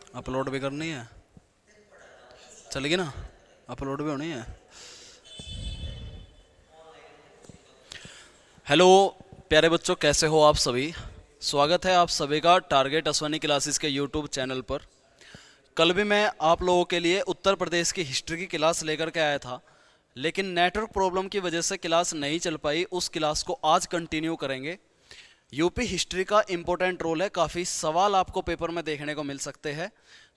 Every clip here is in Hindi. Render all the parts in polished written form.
अपलोड भी करनी है, चलेगी ना, अपलोड भी होनी है। हेलो प्यारे बच्चों, कैसे हो आप सभी। स्वागत है आप सभी का टारगेट अश्वनी क्लासेस के यूट्यूब चैनल पर। कल भी मैं आप लोगों के लिए उत्तर प्रदेश की हिस्ट्री की क्लास लेकर के आया था, लेकिन नेटवर्क प्रॉब्लम की वजह से क्लास नहीं चल पाई। उस क्लास को आज कंटिन्यू करेंगे। यूपी हिस्ट्री का इम्पोर्टेंट रोल है, काफ़ी सवाल आपको पेपर में देखने को मिल सकते हैं।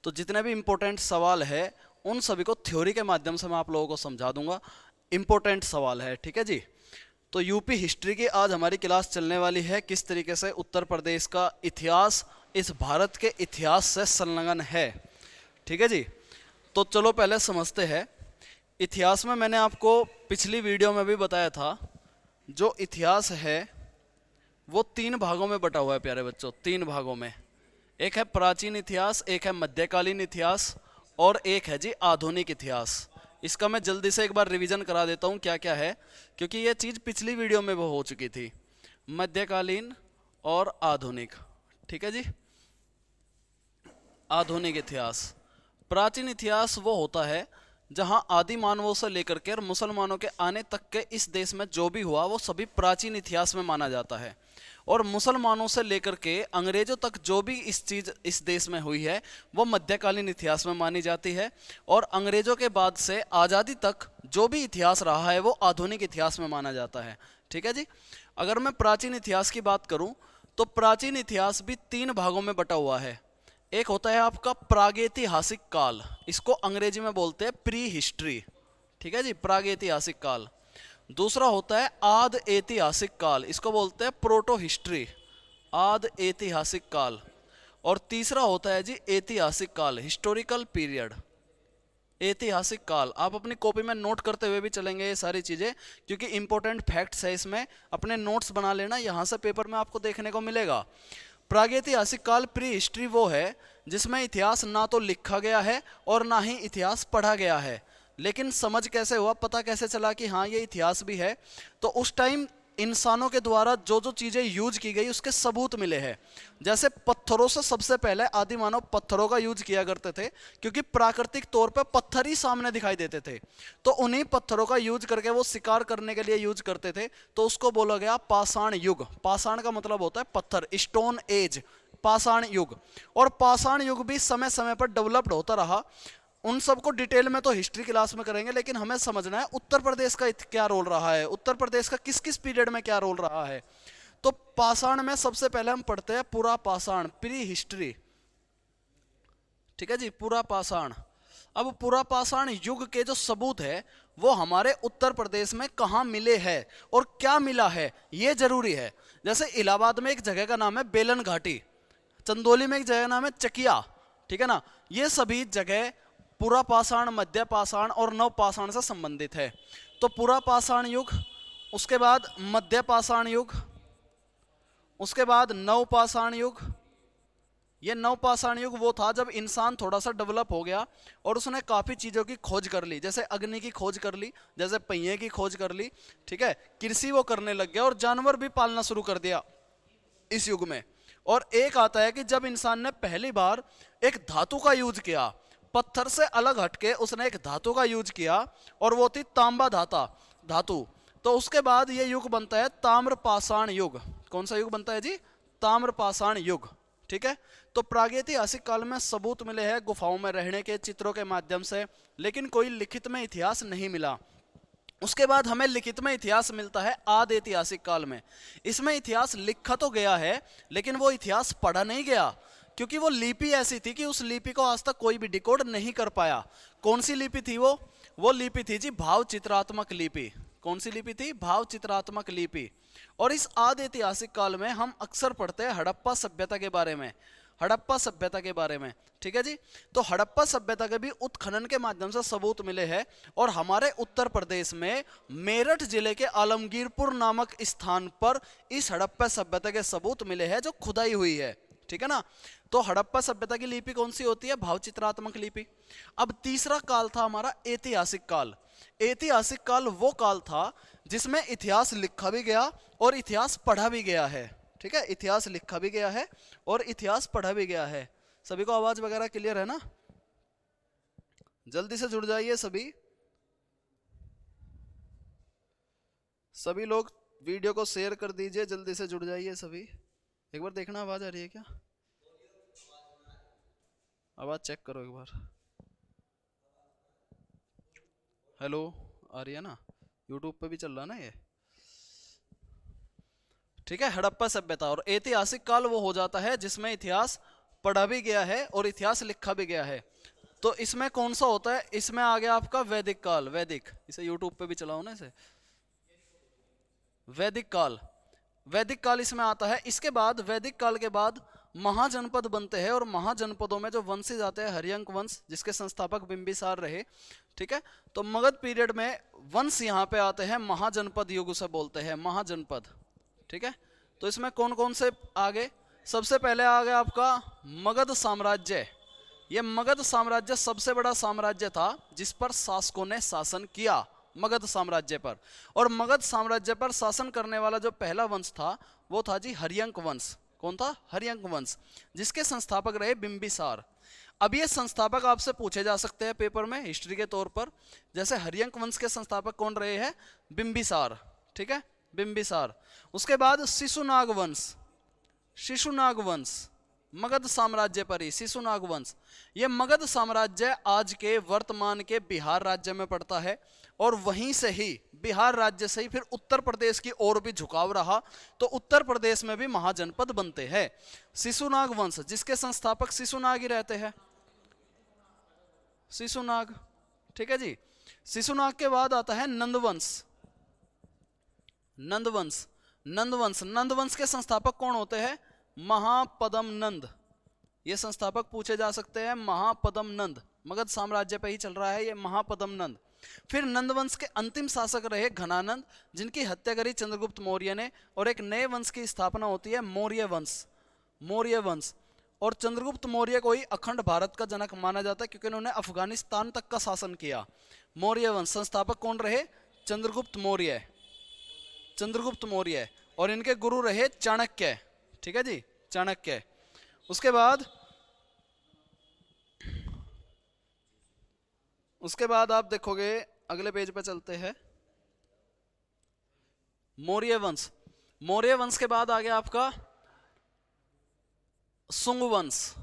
तो जितने भी इम्पोर्टेंट सवाल है उन सभी को थ्योरी के माध्यम से मैं आप लोगों को समझा दूंगा। इम्पोर्टेंट सवाल है, ठीक है जी। तो यूपी हिस्ट्री की आज हमारी क्लास चलने वाली है, किस तरीके से उत्तर प्रदेश का इतिहास इस भारत के इतिहास से संलग्न है, ठीक है जी। तो चलो पहले समझते हैं। इतिहास में मैंने आपको पिछली वीडियो में भी बताया था, जो इतिहास है वो 3 भागों में बटा हुआ है प्यारे बच्चों, 3 भागों में। एक है प्राचीन इतिहास, एक है मध्यकालीन इतिहास और एक है जी आधुनिक इतिहास। इसका मैं जल्दी से एक बार रिवीजन करा देता हूँ क्या क्या है, क्योंकि ये चीज़ पिछली वीडियो में वो हो चुकी थी। मध्यकालीन और आधुनिक, ठीक है जी। आधुनिक इतिहास, प्राचीन इतिहास वो होता है जहां आदि मानवों से लेकर के और मुसलमानों के आने तक के इस देश में जो भी हुआ वो सभी प्राचीन इतिहास में माना जाता है। और मुसलमानों से लेकर के अंग्रेजों तक जो भी इस चीज़ इस देश में हुई है वो मध्यकालीन इतिहास में मानी जाती है। और अंग्रेजों के बाद से आज़ादी तक जो भी इतिहास रहा है वो आधुनिक इतिहास में माना जाता है, ठीक है जी। अगर मैं प्राचीन इतिहास की बात करूं तो प्राचीन इतिहास भी 3 भागों में बटा हुआ है। एक होता है आपका प्रागैतिहासिक काल, इसको अंग्रेजी में बोलते हैं प्री हिस्ट्री, ठीक है जी, प्रागैतिहासिक काल। दूसरा होता है आद ऐतिहासिक काल, इसको बोलते हैं प्रोटो हिस्ट्री, आद ऐतिहासिक काल। और तीसरा होता है जी ऐतिहासिक काल, हिस्टोरिकल पीरियड, ऐतिहासिक काल। आप अपनी कॉपी में नोट करते हुए भी चलेंगे ये सारी चीज़ें, क्योंकि इंपॉर्टेंट फैक्ट्स है इसमें, अपने नोट्स बना लेना, यहाँ से पेपर में आपको देखने को मिलेगा। प्रागैतिहासिक काल प्री हिस्ट्री वो है जिसमें इतिहास ना तो लिखा गया है और ना ही इतिहास पढ़ा गया है, लेकिन समझ कैसे हुआ, पता कैसे चला कि हाँ ये इतिहास भी है। तो उस टाइम इंसानों के द्वारा जो जो चीज़ें यूज की गई उसके सबूत मिले हैं। जैसे पत्थरों से सबसे पहले आदि मानव पत्थरों का यूज किया करते थे, क्योंकि प्राकृतिक तौर पर पत्थर ही सामने दिखाई देते थे। तो उन्हीं पत्थरों का यूज करके वो शिकार करने के लिए यूज करते थे, तो उसको बोला गया पाषाण युग। पाषाण का मतलब होता है पत्थर, स्टोन एज, पाषाण युग। और पाषाण युग भी समय समय पर डेवलप्ड होता रहा। उन सबको डिटेल में तो हिस्ट्री क्लास में करेंगे, लेकिन हमें समझना है उत्तर प्रदेश का क्या रोल रहा है, उत्तर प्रदेश का किस किस पीरियड में क्या रोल रहा है। तो पाषाण में सबसे पहले हम पढ़ते हैं पूरा पाषाण, प्री हिस्ट्री, ठीक है जी, पूरा पाषाण। अब पूरा पाषाण युग के जो सबूत है वो हमारे उत्तर प्रदेश में कहाँ मिले हैं और क्या मिला है ये जरूरी है। जैसे इलाहाबाद में एक जगह का नाम है बेलन घाटी, चंदौली में एक जगह नाम है चकिया, ठीक है ना। ये सभी जगह पूरा पाषाण, मध्य पाषाण और नव पाषाण से संबंधित है। तो पूरा पाषाण युग, उसके बाद मध्य पाषाण युग, उसके बाद नव पाषाण युग। ये नव पाषाण युग वो था जब इंसान थोड़ा सा डेवलप हो गया और उसने काफ़ी चीज़ों की खोज कर ली, जैसे अग्नि की खोज कर ली, जैसे पहिए की खोज कर ली, ठीक है। कृषि वो करने लग गया और जानवर भी पालना शुरू कर दिया इस युग में। और एक आता है कि जब इंसान ने पहली बार एक धातु का यूज किया, पत्थर से अलग हटके उसने एक धातु का यूज किया और वो थी तांबा धातु। तो उसके बाद ये युग बनता है ताम्र पाषाण युग। कौन सा युग बनता है जी? ताम्र पाषाण युग, ठीक है। तो प्रागैतिहासिक काल में सबूत मिले हैं गुफाओं में रहने के चित्रों के माध्यम से, लेकिन कोई लिखित में इतिहास नहीं मिला। उसके बाद हमें लिखित में इतिहास मिलता है आद ऐतिहासिक काल में। इसमें इतिहास लिखा तो गया है लेकिन वो इतिहास पढ़ा नहीं गया, क्योंकि वो लिपि ऐसी थी कि उस लिपि को आज तक कोई भी डिकोड नहीं कर पाया। कौन सी लिपि थी वो लिपि थी जी भाव चित्रात्मक लिपि। कौन सी लिपि थी? भाव चित्रात्मक लिपि। और इस आदि ऐतिहासिक काल में हम अक्सर पढ़ते हैं हड़प्पा सभ्यता के बारे में, हड़प्पा सभ्यता के बारे में, ठीक है जी। तो हड़प्पा सभ्यता के भी उत्खनन के माध्यम से सबूत मिले हैं। और हमारे उत्तर प्रदेश में मेरठ जिले के आलमगीरपुर नामक स्थान पर इस हड़प्पा सभ्यता के सबूत मिले हैं जो खुदाई हुई है, ठीक है ना। तो हड़प्पा सभ्यता की लिपि कौन सी होती है? भावचित्रात्मक लिपि। अब तीसरा काल था हमारा ऐतिहासिक काल। ऐतिहासिक काल वो काल था जिसमें इतिहास लिखा भी गया और इतिहास पढ़ा भी गया है, ठीक है। इतिहास लिखा भी गया है और इतिहास पढ़ा भी गया है। सभी को आवाज वगैरह क्लियर है ना? जल्दी से जुड़ जाइए सभी। सभी लोग वीडियो को शेयर कर दीजिए, जल्दी से जुड़ जाइए सभी। एक बार देखना आवाज आ रही है क्या? आवाज चेक करो एक बार। हेलो, आ रही है ना? यूट्यूब पे भी चल रहा ना ये, ठीक है। हड़प्पा सभ्यता और ऐतिहासिक काल वो हो जाता है जिसमें इतिहास पढ़ा भी गया है और इतिहास लिखा भी गया है। तो इसमें कौन सा होता है? इसमें आ गया आपका वैदिक काल। वैदिक, इसे यूट्यूब पे भी चलाओ ना इसे। वैदिक काल, वैदिक काल इसमें आता है। इसके बाद वैदिक काल के बाद महाजनपद बनते हैं और महाजनपदों में जो वंशज आते हैं, हर्यंक वंश जिसके संस्थापक बिंबिसार रहे, ठीक है। तो मगध पीरियड में वंश यहाँ पे आते हैं, महाजनपद युग से बोलते हैं, महाजनपद, ठीक है। तो इसमें कौन कौन से आगे? सबसे पहले आ गया आपका मगध साम्राज्य। यह मगध साम्राज्य सबसे बड़ा साम्राज्य था जिस पर शासकों ने शासन किया, मगध साम्राज्य पर। और मगध साम्राज्य पर शासन करने वाला जो पहला वंश था वो था जी हर्यंक वंश। कौन था? हर्यंक वंश, जिसके संस्थापक रहे बिंबिसार। अब ये संस्थापक आपसे पूछे जा सकते हैं पेपर में हिस्ट्री के तौर पर। जैसे हर्यंक वंश के संस्थापक कौन रहे हैं? बिंबिसार, ठीक है, बिंबिसार। उसके बाद शिशुनाग वंश, शिशुनाग वंश मगध साम्राज्य पर ही, शिशुनाग वंश। यह मगध साम्राज्य आज के वर्तमान के बिहार राज्य में पड़ता है और वहीं से ही, बिहार राज्य से ही फिर उत्तर प्रदेश की ओर भी झुकाव रहा, तो उत्तर प्रदेश में भी महाजनपद बनते हैं। शिशुनाग वंश जिसके संस्थापक शिशुनाग ही रहते हैं, शिशुनाग, ठीक है जी। शिशुनाग के बाद आता है नंदवंश, नंदवंश, नंदवंश, नंदवंश के संस्थापक कौन होते हैं? महापद्म नंद। ये संस्थापक पूछे जा सकते हैं, महापद्म नंद। मगध साम्राज्य पे ही चल रहा है ये महापद्म नंद। फिर नंदवंश के अंतिम शासक रहे घनानंद, जिनकी हत्या करी चंद्रगुप्त मौर्य ने, और एक नए वंश की स्थापना होती है मौर्य वंश, मौर्य वंश। और चंद्रगुप्त मौर्य को ही अखंड भारत का जनक माना जाता है क्योंकि उन्होंने अफगानिस्तान तक का शासन किया। मौर्य वंश, संस्थापक कौन रहे? चंद्रगुप्त मौर्य, चंद्रगुप्त मौर्य। और इनके गुरु रहे चाणक्य, ठीक है जी, चाणक्य। उसके बाद आप देखोगे, अगले पेज पे चलते हैं, मौर्य वंश। मौर्य वंश के बाद आ गया आपका सुंग वंश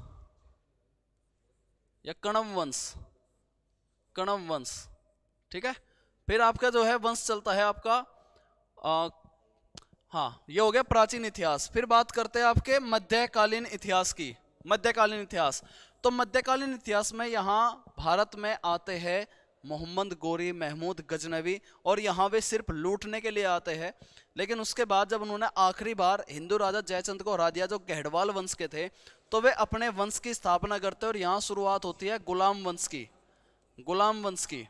या कणव वंश, कणव वंश, ठीक है। फिर आपका जो है वंश चलता है आपका हाँ, ये हो गया प्राचीन इतिहास। फिर बात करते हैं आपके मध्यकालीन इतिहास की। मध्यकालीन इतिहास, तो मध्यकालीन इतिहास में यहाँ भारत में आते हैं मोहम्मद गोरी, महमूद गजनवी, और यहाँ वे सिर्फ लूटने के लिए आते हैं। लेकिन उसके बाद जब उन्होंने आखिरी बार हिंदू राजा जयचंद को हरा दिया जो गढ़वाल वंश के थे, तो वे अपने वंश की स्थापना करते हैं और यहाँ शुरुआत होती है गुलाम वंश की, गुलाम वंश की,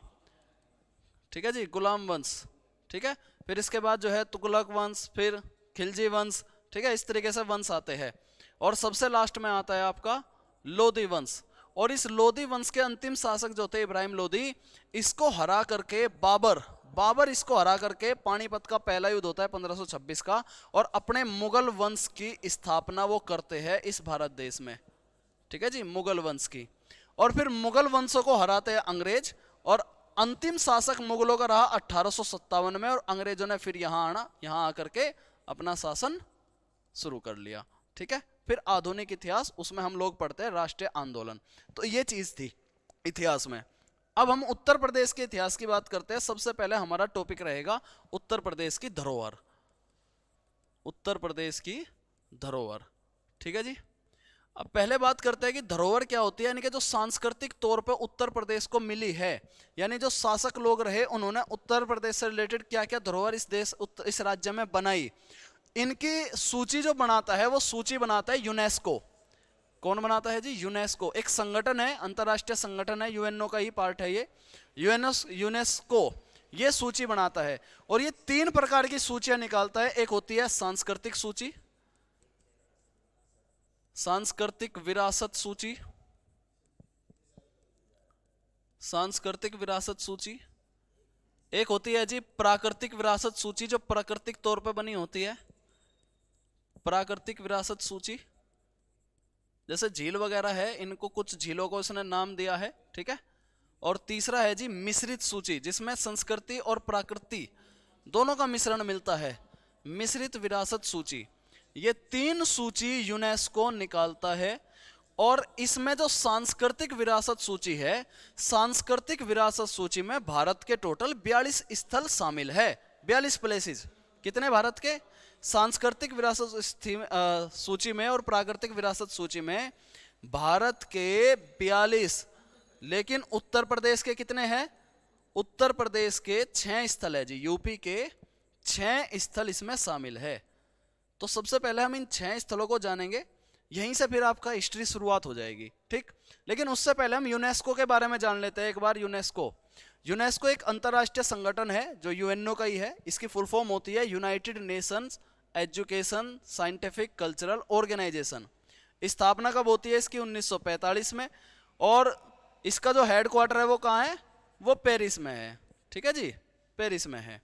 ठीक है जी, गुलाम वंश, ठीक है। फिर इसके बाद जो है तुगलक वंश, फिर खिलजी वंश, ठीक है, इस तरीके से वंश आते हैं। और सबसे लास्ट में आता है आपका लोधी वंश। और इस लोधी वंश के अंतिम शासक जो थे इब्राहिम लोधी, इसको हरा करके बाबर इसको हरा करके पानीपत का पहला युद्ध होता है 1526 का, और अपने मुगल वंश की स्थापना वो करते हैं इस भारत देश में, ठीक है जी, मुगल वंश की। और फिर मुगल वंशों को हराते हैं अंग्रेज, और अंतिम शासक मुगलों का रहा 1857 में, और अंग्रेजों ने फिर यहाँ आकर के अपना शासन शुरू कर लिया, ठीक है। फिर आधुनिक इतिहास, उसमें हम लोग पढ़ते हैं राष्ट्रीय आंदोलन। तो ये चीज थी इतिहास में। अब हम उत्तर प्रदेश के इतिहास की बात करते हैं। सबसे पहले हमारा टॉपिक रहेगा उत्तर प्रदेश की धरोहर, उत्तर प्रदेश की धरोहर, ठीक है जी। अब पहले बात करते हैं कि धरोहर क्या होती है, यानी कि जो सांस्कृतिक तौर पे उत्तर प्रदेश को मिली है, यानी जो शासक लोग रहे उन्होंने उत्तर प्रदेश से रिलेटेड क्या क्या धरोहर इस राज्य में बनाई। इनकी सूची जो बनाता है वो सूची बनाता है यूनेस्को। कौन बनाता है जी? यूनेस्को। एक संगठन है, अंतरराष्ट्रीय संगठन है, यूएनओ का ही पार्ट है ये, यूनेस्को ये सूची बनाता है। और ये 3 प्रकार की सूचियां निकालता है। एक होती है सांस्कृतिक सूची, सांस्कृतिक विरासत सूची, सांस्कृतिक विरासत सूची। एक होती है जी प्राकृतिक विरासत सूची, जो प्राकृतिक तौर पे बनी होती है, प्राकृतिक विरासत सूची जैसे झील वगैरह है, इनको कुछ झीलों को इसने नाम दिया है, ठीक है। और तीसरा है जी मिश्रित सूची, जिसमें संस्कृति और प्रकृति दोनों का मिश्रण मिलता है, मिश्रित विरासत सूची। ये 3 सूची यूनेस्को निकालता है। और इसमें जो सांस्कृतिक विरासत सूची है, सांस्कृतिक विरासत सूची में भारत के टोटल 42 स्थल शामिल है, 42 प्लेसेस। कितने भारत के? सांस्कृतिक विरासत सूची में और प्राकृतिक विरासत सूची में भारत के 42, लेकिन उत्तर प्रदेश के कितने हैं? उत्तर प्रदेश के 6 स्थल है जी, यूपी के 6 स्थल इसमें शामिल है। तो सबसे पहले हम इन 6 स्थलों को जानेंगे, यहीं से फिर आपका हिस्ट्री शुरुआत हो जाएगी, ठीक। लेकिन उससे पहले हम यूनेस्को के बारे में जान लेते हैं एक बार। यूनेस्को एक अंतर्राष्ट्रीय संगठन है जो यूएनओ का ही है। इसकी फुल फॉर्म होती है United Nations education scientific cultural organisation. स्थापना कब होती है इसकी? 1945 में। और इसका जो हेडक्वार्टर है वो कहाँ है? वो पेरिस में है, ठीक है जी, पेरिस में है।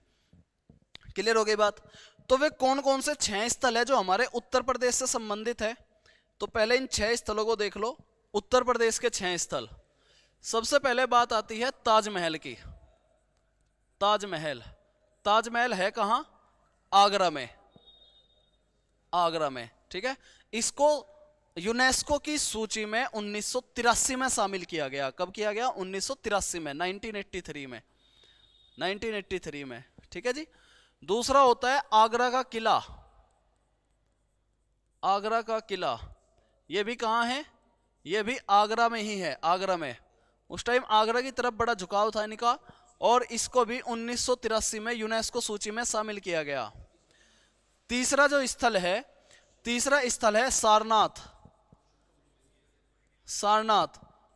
क्लियर हो गई बात? तो वे कौन कौन से 6 स्थल है जो हमारे उत्तर प्रदेश से संबंधित है? तो पहले इन 6 स्थलों को देख लो, उत्तर प्रदेश के 6 स्थल। सबसे पहले बात आती है ताजमहल की। ताजमहल है कहाँ? आगरा में, आगरा में, ठीक है। इसको यूनेस्को की सूची में 1983 में शामिल किया गया। कब किया गया? 1983 में, 1983 में, ठीक है जी। दूसरा होता है आगरा का किला। आगरा का किला ये भी कहाँ है? ये भी आगरा में ही है, आगरा में। उस टाइम आगरा की तरफ बड़ा झुकाव था इनका, और इसको भी 1983 में यूनेस्को सूची में शामिल किया गया। तीसरा स्थल है सारनाथ।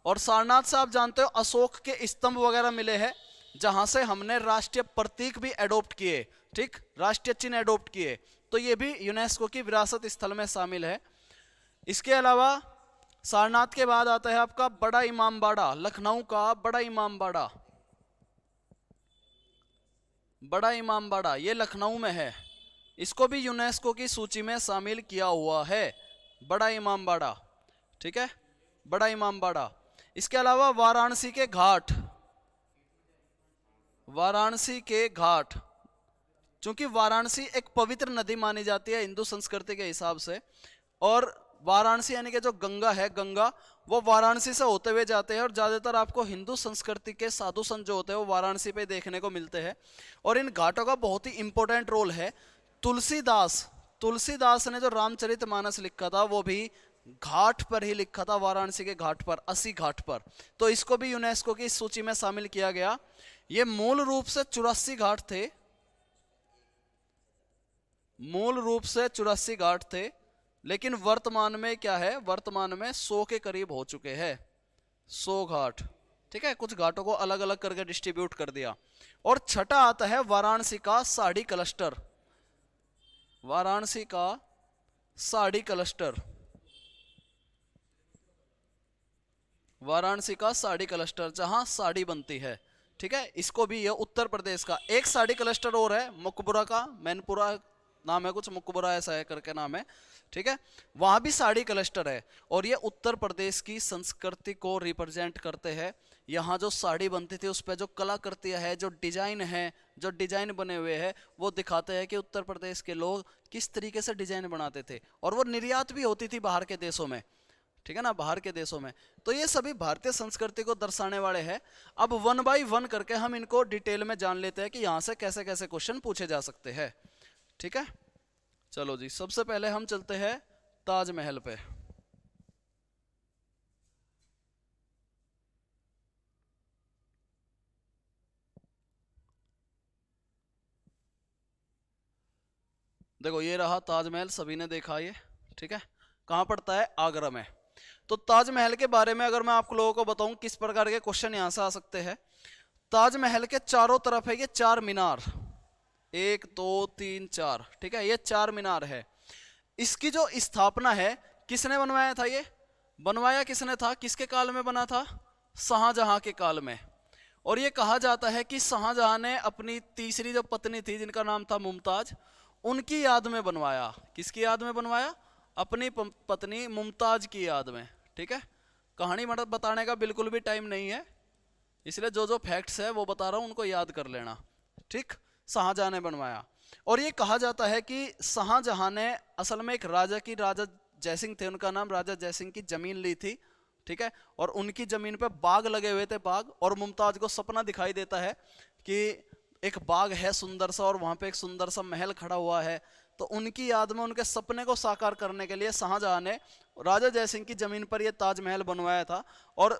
और सारनाथ से आप जानते हो अशोक के स्तंभ वगैरह मिले हैं, जहां से हमने राष्ट्रीय प्रतीक भी एडॉप्ट किए, ठीक, राष्ट्रीय चिन्ह एडॉप्ट किए। तो ये भी यूनेस्को की विरासत स्थल में शामिल है। इसके अलावा सारनाथ के बाद आता है आपका बड़ा इमामबाड़ा, लखनऊ का बड़ा इमामबाड़ा, ये लखनऊ में है। इसको भी यूनेस्को की सूची में शामिल किया हुआ है, बड़ा इमामबाड़ा, ठीक है, बड़ा इमामबाड़ा। इसके अलावा वाराणसी के घाट, चूंकि वाराणसी एक पवित्र नदी मानी जाती है हिंदू संस्कृति के हिसाब से, और वाराणसी यानी कि जो गंगा है, गंगा वो वाराणसी से होते हुए जाते हैं, और ज़्यादातर आपको हिंदू संस्कृति के साधु संत जो होते हैं वो वाराणसी पे देखने को मिलते हैं। और इन घाटों का बहुत ही इंपॉर्टेंट रोल है। तुलसीदास ने जो रामचरितमानस लिखा था वो भी घाट पर ही लिखा था, वाराणसी के घाट पर, 80 घाट पर। तो इसको भी यूनेस्को की सूची में शामिल किया गया। ये मूल रूप से 84 घाट थे, लेकिन वर्तमान में क्या है? वर्तमान में 100 के करीब हो चुके हैं, 100 घाट, ठीक है। कुछ घाटों को अलग अलग करके डिस्ट्रीब्यूट कर दिया। और छठा आता है वाराणसी का साड़ी क्लस्टर। वाराणसी का साड़ी क्लस्टर जहां साड़ी बनती है, ठीक है। इसको भी, यह उत्तर प्रदेश का एक साड़ी क्लस्टर और है, मुकबरा का, मैनपुरा नाम है कुछ, मुकबरा ऐसा है करके नाम है, ठीक है। वहां भी साड़ी क्लस्टर है, और ये उत्तर प्रदेश की संस्कृति को रिप्रेजेंट करते हैं। यहाँ जो साड़ी बनती थी उस पर जो कलाकृतियाँ है, जो डिजाइन बने हुए हैं, वो दिखाते हैं कि उत्तर प्रदेश के लोग किस तरीके से डिजाइन बनाते थे। और वो निर्यात भी होती थी बाहर के देशों में, ठीक है ना, बाहर के देशों में। तो ये सभी भारतीय संस्कृति को दर्शाने वाले हैं। अब 1 बाय 1 करके हम इनको डिटेल में जान लेते हैं कि यहाँ से कैसे कैसे क्वेश्चन पूछे जा सकते हैं, ठीक है। चलो जी, सबसे पहले हम चलते हैं ताजमहल पे। देखो ये रहा ताजमहल, सभी ने देखा ये, ठीक है। कहाँ पड़ता है? आगरा में। तो ताजमहल के बारे में अगर मैं आप लोगों को बताऊं किस प्रकार के क्वेश्चन यहां से आ सकते हैं। ताजमहल के चारों तरफ है ये 4 मीनार, 1 2 3 4, ठीक है, ये 4 मीनार है। इसकी जो स्थापना है, किसने बनवाया था? ये बनवाया किसने था? किसके काल में बना था? शाहजहां के काल में। और ये कहा जाता है कि शाहजहां ने अपनी तीसरी जो पत्नी थी जिनका नाम था मुमताज, उनकी याद में बनवाया। किसकी याद में बनवाया? अपनी पत्नी मुमताज की याद में। ठीक है, कहानी बताने का बिल्कुल भी टाइम नहीं है, इसलिए जो जो फैक्ट्स है वो बता रहा हूं, उनको याद कर लेना। ठीक, शाहजहां ने बनवाया। और ये कहा जाता है कि शाहजहां ने असल में एक राजा की, राजा जयसिंह थे उनका नाम, राजा जयसिंह की जमीन ली थी। ठीक है, और उनकी जमीन पे बाग लगे हुए थे, बाग। और मुमताज को सपना दिखाई देता है कि एक बाग है सुंदर सा, और वहां पे एक सुंदर सा महल खड़ा हुआ है। तो उनकी याद में, उनके सपने को साकार करने के लिए शाहजहां ने राजा जयसिंह की जमीन पर यह ताजमहल बनवाया था। और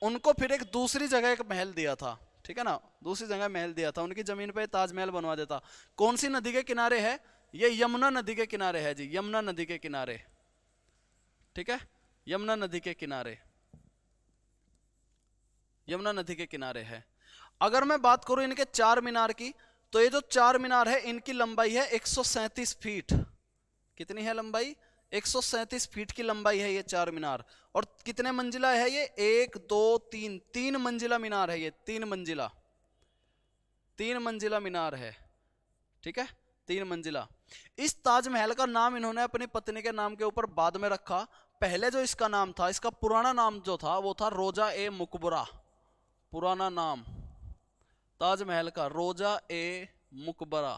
उनको फिर एक दूसरी जगह एक महल दिया था। ठीक है ना, दूसरी जगह महल दिया था, उनकी जमीन पे ताजमहल बनवा देता। कौन सी नदी के किनारे है? ये यमुना नदी के किनारे है जी, यमुना नदी के किनारे। ठीक है, यमुना नदी के किनारे, यमुना नदी के किनारे है। अगर मैं बात करूं इनके चार मीनार की, तो ये जो चार मीनार है इनकी लंबाई है 137 फीट। कितनी है लंबाई? 137 फीट की लंबाई है ये चार मीनार। और कितने मंजिला है ये? 1 2 3, 3 मंजिला मीनार है ये, 3 मंजिला, 3 मंजिला मीनार है। ठीक है, 3 मंजिला। इस ताजमहल का नाम इन्होंने अपनी पत्नी के नाम के ऊपर बाद में रखा। पहले जो इसका नाम था, इसका पुराना नाम जो था वो था रोजा ए मुकबरा। पुराना नाम ताजमहल का रोजा ए मुकबरा,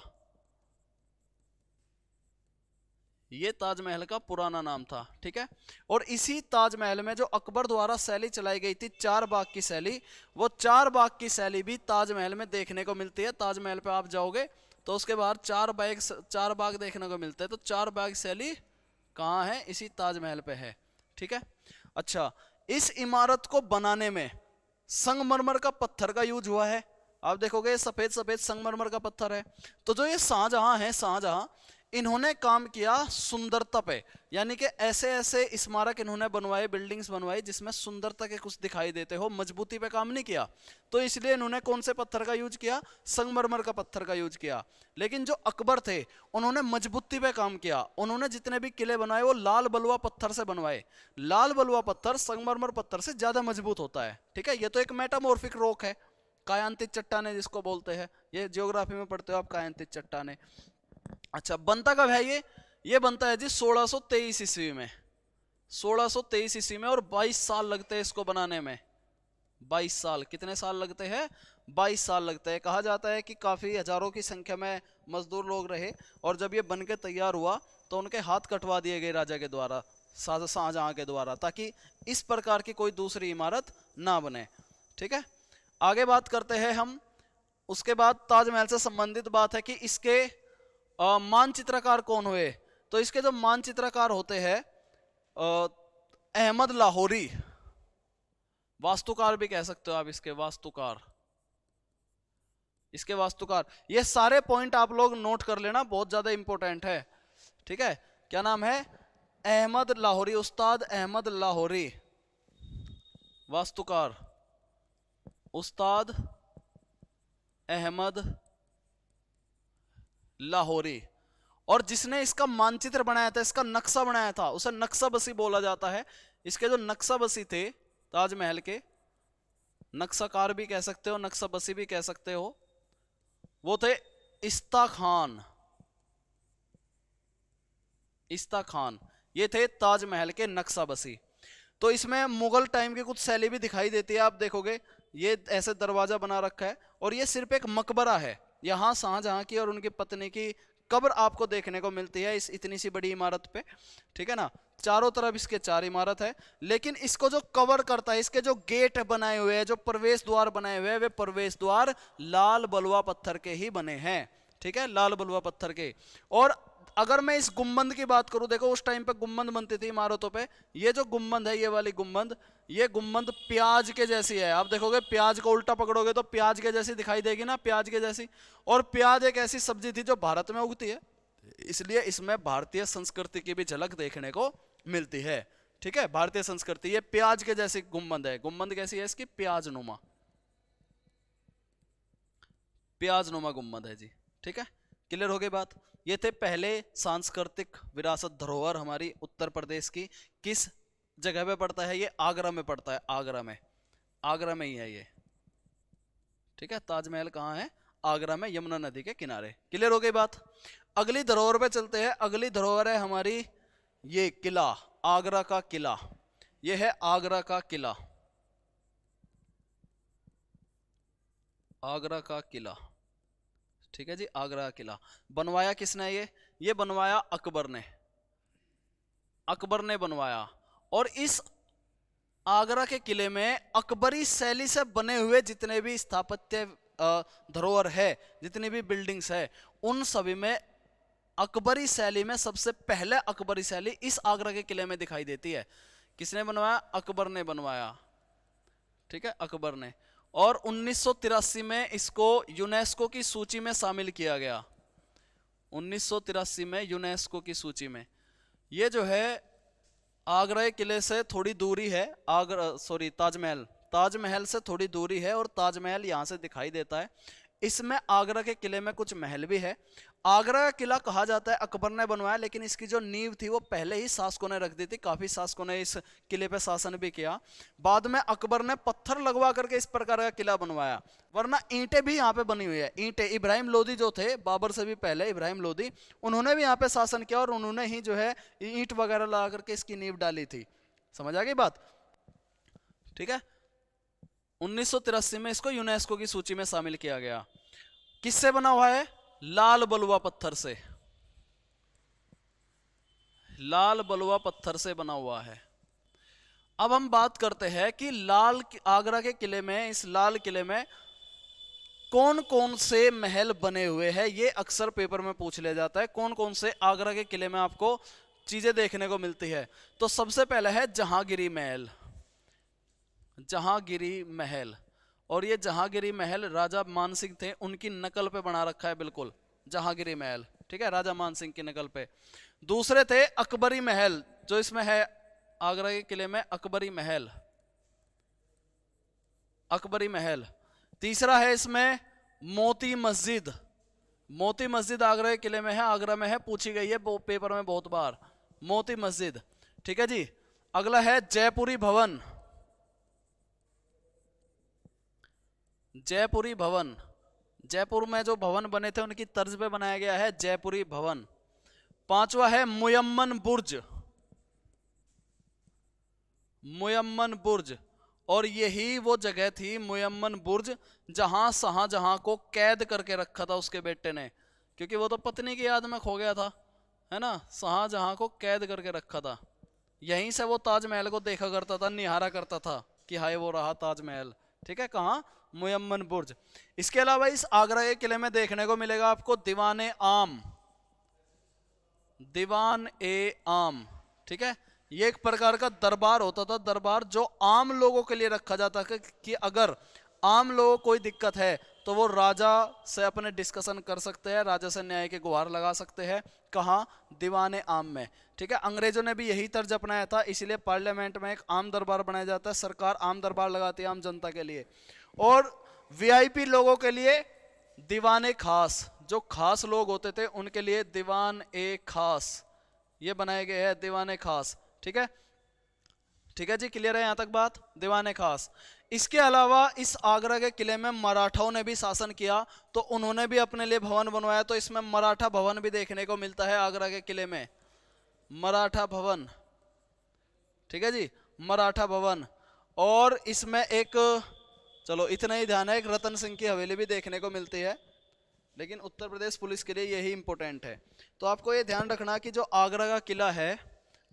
ये ताजमहल का पुराना नाम था। ठीक है, और इसी ताजमहल में जो अकबर द्वारा शैली चलाई गई थी, 4 बाग की शैली, वो 4 बाग की शैली भी ताजमहल में देखने को मिलती है। ताजमहल पे आप जाओगे तो उसके बाहर 4 बाग देखने को मिलते हैं। तो 4 बाग शैली कहाँ है? इसी ताजमहल पे है। ठीक है, अच्छा, इस इमारत को बनाने में संगमरमर का पत्थर का यूज हुआ है। आप देखोगे सफेद सफेद संगमरमर का पत्थर है। तो जो ये शाहजहां है, शाहजहां, इन्होंने काम किया सुंदरता पे, यानी कि ऐसे ऐसे स्मारक इन्होंने बनवाए, बिल्डिंग्स बनवाई जिसमें सुंदरता के कुछ दिखाई देते हो, मजबूती पे काम नहीं किया। तो इसलिए इन्होंने कौन से पत्थर का यूज किया? संगमरमर का पत्थर का यूज किया। लेकिन जो अकबर थे उन्होंने मजबूती पे काम किया। उन्होंने जितने भी किले बनाए वो लाल बलुआ पत्थर से बनवाए। लाल बलुआ पत्थर संगमरमर पत्थर से ज्यादा मजबूत होता है। ठीक है, ये तो एक मेटामॉर्फिक रॉक है, कायांतित चट्टाने जिसको बोलते हैं। ये ज्योग्राफी में पढ़ते हो आप, कायांतित चट्टाने। अच्छा, बनता कब है ये बनता है जी 1623 ईस्वी में, 1623 ईस्वी में। और 22 साल लगते हैं इसको बनाने में, 22 साल। कितने साल लगते हैं? 22 साल लगते हैं। कहा जाता है कि काफ़ी हजारों की संख्या में मजदूर लोग रहे, और जब ये बन के तैयार हुआ तो उनके हाथ कटवा दिए गए राजा के द्वारा, शाहजहां के द्वारा, ताकि इस प्रकार की कोई दूसरी इमारत ना बने। ठीक है, आगे बात करते हैं हम। उसके बाद ताजमहल से संबंधित बात है कि इसके मानचित्रकार कौन हुए? तो इसके जो मानचित्रकार होते हैं अहमद लाहौरी, वास्तुकार भी कह सकते हो आप इसके, वास्तुकार, इसके वास्तुकार। ये सारे पॉइंट आप लोग नोट कर लेना, बहुत ज्यादा इंपॉर्टेंट है। ठीक है, क्या नाम है? अहमद लाहौरी, उस्ताद अहमद लाहौरी, वास्तुकार उस्ताद अहमद लाहौरी। और जिसने इसका मानचित्र बनाया था, इसका नक्शा बनाया था, उसे नक्शाबसी बोला जाता है। इसके जो नक्शाबसी थे ताजमहल के, नक्शाकार भी कह सकते हो, नक्शाबसी भी कह सकते हो, वो थे इस्ता खान। इस्ता खान, ये थे ताजमहल के नक्शाबसी। तो इसमें मुगल टाइम की कुछ शैली भी दिखाई देती है। आप देखोगे ये ऐसे दरवाजा बना रखा है, और ये सिर्फ एक मकबरा है। यहाँ शाहजहां की और उनकी पत्नी की कब्र आपको देखने को मिलती है इस इतनी सी बड़ी इमारत पे। ठीक है ना, चारों तरफ इसके 4 इमारत है, लेकिन इसको जो कवर करता है, इसके जो गेट बनाए हुए हैं, जो प्रवेश द्वार बनाए हुए हैं, वे प्रवेश द्वार लाल बलुआ पत्थर के ही बने हैं। ठीक है, लाल बलुआ पत्थर के। और अगर मैं इस गुम्बद की बात करूं, देखो उस टाइम पे गुम्बद बनती थी इमारतों पे। ये जो गुम्बद है, ये वाली गुम्बद, ये गुम्बद प्याज के जैसी है। आप देखोगे प्याज को उल्टा पकड़ोगे तो प्याज के जैसी दिखाई देगी ना, प्याज के जैसी। और प्याज एक ऐसी सब्जी थी जो भारत में उगती है, इसलिए इसमें भारतीय संस्कृति की भी झलक देखने को मिलती है। ठीक है, भारतीय संस्कृति। ये प्याज के जैसी गुम्बद है। गुम्बद कैसी है इसकी? प्याज नुमा, प्याज नुमा गुम्बद है जी। ठीक है, क्लियर हो गई बात। ये थे पहले सांस्कृतिक विरासत धरोहर हमारी उत्तर प्रदेश की। किस जगह पे पड़ता है ये? आगरा में पड़ता है, आगरा में, आगरा में ही है ये। ठीक है, ताजमहल कहाँ है? आगरा में, यमुना नदी के किनारे। क्लियर हो गई बात। अगली धरोहर पे चलते हैं। अगली धरोहर है हमारी ये किला, आगरा का किला, ये है आगरा का किला, आगरा का किला। ठीक है जी, आगरा का किला बनवाया किसने? ये बनवाया अकबर ने, अकबर ने बनवाया। और इस आगरा के किले में अकबरी शैली से बने हुए जितने भी स्थापत्य धरोहर है, जितनी भी बिल्डिंग्स है, उन सभी में अकबरी शैली में सबसे पहले अकबरी शैली इस आगरा के किले में दिखाई देती है। किसने बनवाया? अकबर ने बनवाया। ठीक है, अकबर ने। और 1983 में इसको यूनेस्को की सूची में शामिल किया गया, 1983 में यूनेस्को की सूची में। ये जो है आगरा किले से थोड़ी दूरी है, आगरा सॉरी ताजमहल, ताजमहल से थोड़ी दूरी है और ताजमहल यहाँ से दिखाई देता है। इसमें आगरा के किले में कुछ महल भी है। आगरा का किला कहा जाता है अकबर ने बनवाया, लेकिन इसकी जो नींव थी वो पहले ही शासकों ने रख दी थी। काफी शासकों ने इस किले पे शासन भी किया। बाद में अकबर ने पत्थर लगवा करके इस प्रकार का किला बनवाया, वरना ईंटें भी यहाँ पे बनी हुई है। ईंटें इब्राहिम लोदी जो थे, बाबर से भी पहले इब्राहिम लोदी, उन्होंने भी यहाँ पे शासन किया और उन्होंने ही जो है ईंट वगैरह लगा करके इसकी नींव डाली थी। समझ आ गई बात? ठीक है, 1983 में इसको यूनेस्को की सूची में शामिल किया गया। किससे बना हुआ है? लाल बलुआ पत्थर से, लाल बलुआ पत्थर से बना हुआ है। अब हम बात करते हैं कि लाल आगरा के किले में, इस लाल किले में कौन कौन से महल बने हुए हैं। ये अक्सर पेपर में पूछ लिया जाता है, कौन कौन से आगरा के किले में आपको चीजें देखने को मिलती है। तो सबसे पहले है जहांगीरी महल, जहांगीरी महल। और ये जहांगीरी महल राजा मानसिंह थे, उनकी नकल पे बना रखा है बिल्कुल, जहांगीरी महल। ठीक है, राजा मानसिंह की नकल पे। दूसरे थे अकबरी महल, जो इसमें है आगरा के किले में, अकबरी महल, अकबरी महल। तीसरा है इसमें मोती मस्जिद, मोती मस्जिद आगरा के किले में है, आगरा में है, पूछी गई है पेपर में बहुत बार, मोती मस्जिद। ठीक है जी। अगला है जयपुरी भवन, जयपुरी भवन, जयपुर में जो भवन बने थे उनकी तर्ज पे बनाया गया है जयपुरी भवन। पांचवा है मुयम्मन बुर्ज, मुयम्मन बुर्ज। और यही वो जगह थी मुयम्मन बुर्ज जहां शाहजहां को कैद करके रखा था उसके बेटे ने, क्योंकि वो तो पत्नी की याद में खो गया था, है ना। शाहजहां को कैद करके रखा था। यहीं से वो ताजमहल को देखा करता था, निहारा करता था कि हाय वो रहा ताजमहल। ठीक है, कहाँ? मुयम्मन बुर्ज। इसके अलावा इस आगरा के किले में देखने को मिलेगा आपको दीवाने आम, दीवान ए आम। ठीक है, ये एक प्रकार का दरबार होता था, दरबार जो आम लोगों के लिए रखा जाता है कि अगर आम लोगों को कोई दिक्कत है तो वो राजा से अपने डिस्कशन कर सकते हैं, राजा से न्याय की गुहार लगा सकते हैं। कहाँ? दीवाने आम में। ठीक है, अंग्रेजों ने भी यही तर्ज अपनाया था, इसलिए पार्लियामेंट में एक आम दरबार बनाया जाता है, सरकार आम दरबार लगाती है आम जनता के लिए। और वीआईपी लोगों के लिए दीवाने खास, जो खास लोग होते थे उनके लिए दीवान ए खास, ये बनाए गए हैं दीवाने खास। ठीक है, ठीक है जी, क्लियर है यहां तक बात? दीवाने खास। इसके अलावा इस आगरा के किले में मराठाओं ने भी शासन किया, तो उन्होंने भी अपने लिए भवन बनवाया, तो इसमें मराठा भवन भी देखने को मिलता है आगरा के किले में, मराठा भवन। ठीक है जी, मराठा भवन। और इसमें एक, चलो इतना ही ध्यान है, एक रतन सिंह की हवेली भी देखने को मिलती है, लेकिन उत्तर प्रदेश पुलिस के लिए यही इंपॉर्टेंट है। तो आपको ये ध्यान रखना कि जो आगरा का किला है,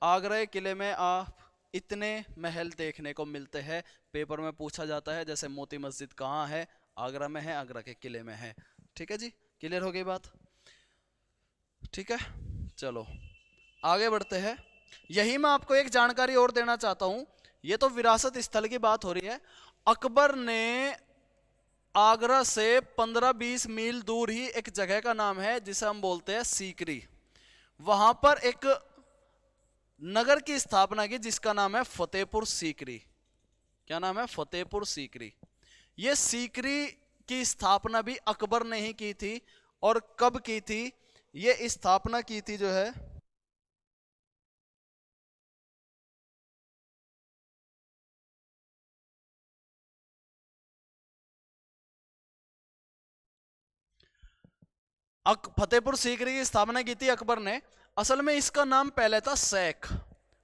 आगरा के किले में आप इतने महल देखने को मिलते हैं, पेपर में पूछा जाता है। जैसे मोती मस्जिद कहाँ है? आगरा में है, आगरा के किले में है। ठीक है जी, क्लियर हो गई बात? ठीक है, चलो आगे बढ़ते हैं। यही मैं आपको एक जानकारी और देना चाहता हूं, ये तो विरासत स्थल की बात हो रही है। अकबर ने आगरा से 15-20 मील दूर ही एक जगह का नाम है जिसे हम बोलते हैं सीकरी, वहां पर एक नगर की स्थापना की जिसका नाम है फतेहपुर सीकरी। क्या नाम है? फतेहपुर सीकरी। ये सीकरी की स्थापना भी अकबर ने ही की थी। और कब की थी? ये स्थापना की थी जो है फतेहपुर सीकरी की स्थापना की थी अकबर ने असल में इसका नाम पहले था सैक,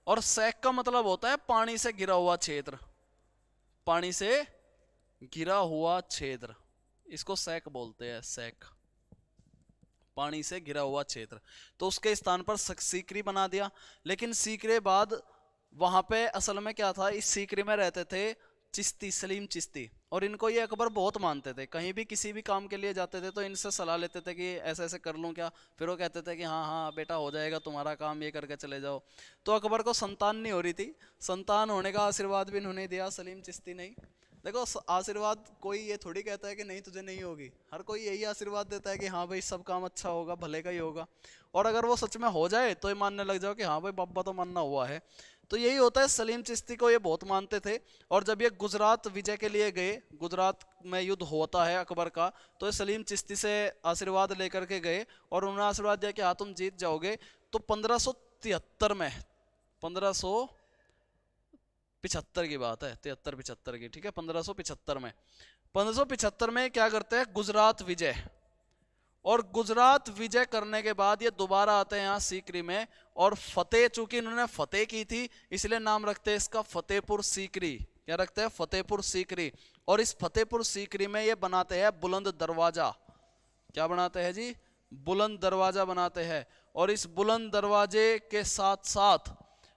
और सैक का मतलब होता है पानी से घिरा हुआ क्षेत्र, पानी से घिरा हुआ क्षेत्र, इसको सैक बोलते हैं, सैक, पानी से घिरा हुआ क्षेत्र। तो उसके स्थान पर सीकरी बना दिया। लेकिन सीकरे बाद वहां पे असल में क्या था, इस सीकरी में रहते थे चिश्ती, सलीम चिश्ती, और इनको ये अकबर बहुत मानते थे। कहीं भी किसी भी काम के लिए जाते थे तो इनसे सलाह लेते थे कि ऐसे ऐसे कर लूँ क्या, फिर वो कहते थे कि हाँ हाँ बेटा हो जाएगा तुम्हारा काम, ये करके चले जाओ। तो अकबर को संतान नहीं हो रही थी, संतान होने का आशीर्वाद भी इन्होंने दिया, सलीम चिश्ती नहीं। देखो आशीर्वाद कोई ये थोड़ी कहता है कि नहीं तुझे नहीं होगी, हर कोई यही आशीर्वाद देता है कि हाँ भाई सब काम अच्छा होगा, भले का ही होगा। और अगर वो सच में हो जाए तो ये मानने लग जाओ कि हाँ भाई बाबा तो मानना हुआ है। तो यही होता है, सलीम चिश्ती को ये बहुत मानते थे। और जब ये गुजरात विजय के लिए गए, गुजरात में युद्ध होता है अकबर का, तो ये सलीम चिश्ती से आशीर्वाद लेकर के गए और उन्होंने आशीर्वाद दिया कि हाँ तुम जीत जाओगे। तो 1573 में, 1575 की बात है, 73-75 की, ठीक है, 1575 में, 1575 में क्या करते हैं, गुजरात विजय। और गुजरात विजय करने के बाद ये दोबारा आते हैं यहाँ सीकरी में, और फतेह, चूंकि इन्होंने फतेह की थी इसलिए नाम रखते हैं इसका फतेहपुर सीकरी। क्या रखते हैं, फतेहपुर सीकरी। और इस फतेहपुर सीकरी में ये बनाते हैं बुलंद दरवाजा। क्या बनाते हैं जी, बुलंद दरवाजा बनाते हैं। और इस बुलंद दरवाजे के साथ साथ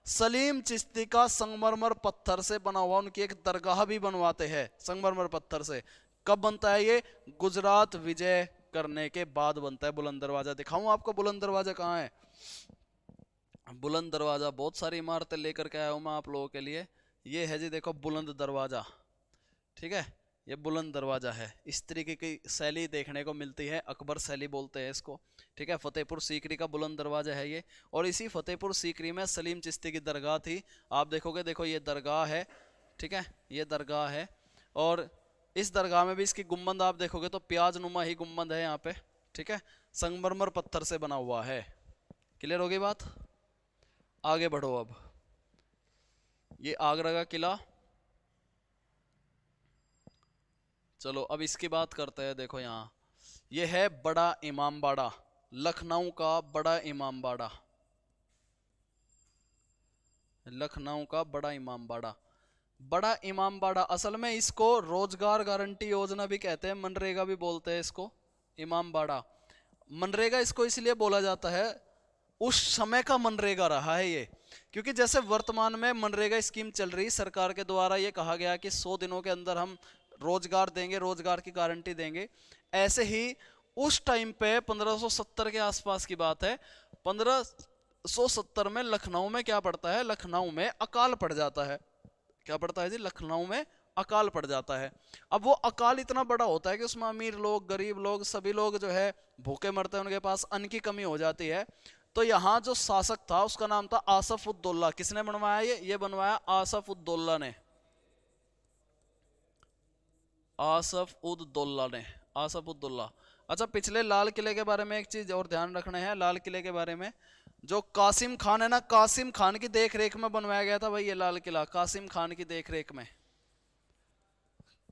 सलीम चिश्ती का संगमरमर पत्थर से बना हुआ उनकी एक दरगाह भी बनवाते हैं संगमरमर पत्थर से। कब बनता है ये, गुजरात विजय करने के बाद बनता है बुलंद दरवाजा। दिखाऊं आपको बुलंद दरवाजा कहाँ है। बुलंद दरवाजा बहुत सारी इमारतें लेकर के आया हूं मैं आप लोगों के लिए। ये है जी, देखो बुलंद दरवाजा, ठीक है, ये बुलंद दरवाजा है। इस तरीके की शैली देखने को मिलती है, अकबर शैली बोलते हैं इसको, ठीक है। फतेहपुर सीकरी का बुलंद दरवाजा है ये। और इसी फतेहपुर सीकरी में सलीम चिश्ती की दरगाह थी। आप देखोगे, देखो ये दरगाह है, ठीक है, ये दरगाह है। और इस दरगाह में भी इसकी गुम्बद आप देखोगे तो प्याज नुमा ही गुम्बद है यहाँ पे, ठीक है, संगमरमर पत्थर से बना हुआ है। क्लियर होगी बात, आगे बढ़ो। अब ये आगरा का किला, चलो अब इसकी बात करते हैं। देखो यहाँ ये है बड़ा इमाम बाड़ा, लखनऊ का बड़ा इमाम बाड़ा, लखनऊ का बड़ा इमाम बाड़ा। बड़ा इमाम बाड़ा असल में इसको रोजगार गारंटी योजना भी कहते हैं, मनरेगा भी बोलते हैं इसको, इमाम बाड़ा। मनरेगा इसको इसलिए बोला जाता है, उस समय का मनरेगा रहा है ये। क्योंकि जैसे वर्तमान में मनरेगा स्कीम चल रही सरकार के द्वारा, ये कहा गया कि 100 दिनों के अंदर हम रोजगार देंगे, रोजगार की गारंटी देंगे। ऐसे ही उस टाइम पे 1570 के आसपास की बात है, 1570 में लखनऊ में क्या पड़ता है, लखनऊ में अकाल पड़ जाता है। क्या पड़ता है जी, लखनऊ में अकाल पड़ जाता है। अब वो अकाल इतना बड़ा होता है कि उसमें अमीर लोग, गरीब लोग, सभी लोग जो है भूखे मरते हैं, उनके पास अन्न की कमी हो जाती है। तो यहाँ जो शासक था उसका नाम था आसफ उद्दौला। किसने बनवाया ये बनवाया आसफ उद्दौला ने, आसफ उद्दौला ने, आसफ उद्दौला। अच्छा, पिछले लाल किले के बारे में एक चीज और ध्यान रखना है, लाल किले के बारे में, जो कासिम खान है ना, कासिम खान की देखरेख में बनवाया गया था भाई ये लाल किला, कासिम खान की देखरेख में,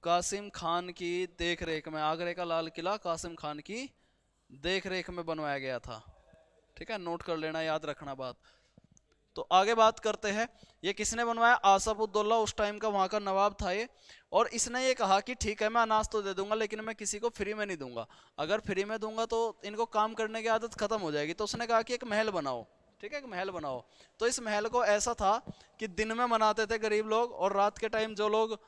कासिम खान की देखरेख में, आगरे का लाल किला कासिम खान की देखरेख में बनवाया गया था, ठीक है, नोट कर लेना, याद रखना बात। तो आगे बात करते हैं, ये किसने बनवाया, आसफ उद्दौला, उस टाइम का वहां का नवाब था ये। और इसने ये कहा कि ठीक है मैं अनाज तो दे दूंगा लेकिन मैं किसी को फ्री में नहीं दूंगा, अगर फ्री में दूंगा तो इनको काम करने की आदत खत्म हो जाएगी। तो उसने कहा कि एक महल बनाओ, ठीक है, एक महल बनाओ। तो इस महल को ऐसा था कि दिन में बनाते थे गरीब लोग, और रात के टाइम जो लोग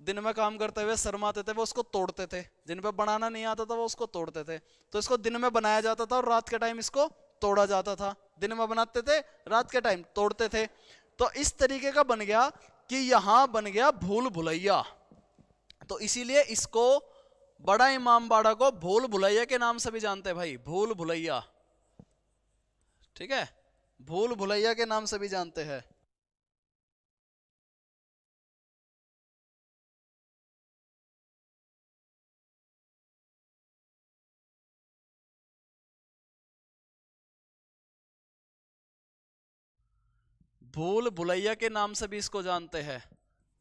दिन में काम करते हुए शर्माते थे वो उसको तोड़ते थे, जिन पे बनाना नहीं आता था वो उसको तोड़ते थे। तो इसको दिन में बनाया जाता था और रात के टाइम इसको तोड़ा जाता था, दिन में बनाते थे, रात के टाइम तोड़ते थे। तो इस तरीके का बन गया कि यहां बन गया भूल भुलैया। तो इसीलिए इसको बड़ा इमाम बाड़ा को भूल भुलैया के नाम से भी जानते हैं भाई, भूल भुलैया, ठीक है, भूल भुलैया के नाम से भी जानते हैं। भूल भुलैया के नाम से भी इसको जानते हैं,